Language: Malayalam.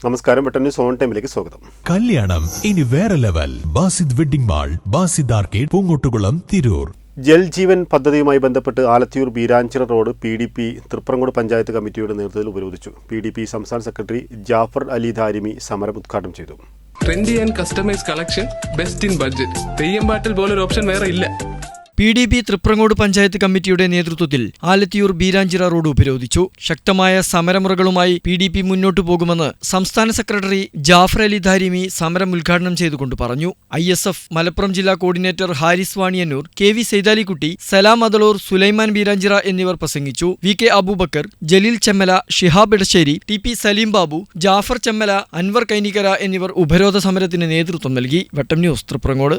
നമസ്കാരം, പെട്ടെന്ന് സോൺ ടൈമിലേക്ക് സ്വാഗതം. കല്യാണം ഇനി വേറെ level. Basid wedding mall, Basid arcade, Poonkottukulam, Tirur. Jaljeevan പദ്ധതിയുമായി ബന്ധപ്പെട്ട് ആലത്തിയൂർ ബീരാഞ്ചിറ റോഡ് PDP തൃപ്രങ്ങോട് പഞ്ചായത്ത് കമ്മിറ്റിയുടെ നേതൃത്വത്തിൽ ഉപരോധിച്ചു. PDP സംസ്ഥാന സെക്രട്ടറി ജാഫർ അലി ധാരിമി സമരം ഉദ്ഘാടനം ചെയ്തു. Trendy and customize collection, best in budget. തെയ്യമ്പാട്ടിൽ പോലൊരു ഓപ്ഷൻ വേറെ ഇല്ല. PDP തൃപ്രങ്ങോട് പഞ്ചായത്ത് കമ്മിറ്റിയുടെ നേതൃത്വത്തിൽ ആലത്തിയൂർ ബീരാഞ്ചിറ റോഡ് ഉപരോധിച്ചു. ശക്തമായ സമരമുറകളുമായി PDP മുന്നോട്ടു പോകുമെന്ന് സംസ്ഥാന സെക്രട്ടറി ജാഫർ അലി ധാരിമി സമരം ഉദ്ഘാടനം ചെയ്തുകൊണ്ട് പറഞ്ഞു. ISF മലപ്പുറം ജില്ലാ കോർഡിനേറ്റർ ഹാരിസ് വാണിയന്നൂർ, KV സൈതാലിക്കുട്ടി, സലാം അദളൂർ, സുലൈമാൻ ബീരാഞ്ചിറ എന്നിവർ പ്രസംഗിച്ചു. VK അബൂബക്കർ, ജലീൽ ചെമ്മല, ഷിഹാബ് ഇടശ്ശേരി, TP സലീം ബാബു, ജാഫർ ചെമ്മല, അൻവർ കൈനിക്കര എന്നിവർ ഉപരോധ സമരത്തിന് നേതൃത്വം നൽകി. വെട്ടം ന്യൂസ്, തൃപ്രങ്ങോട്.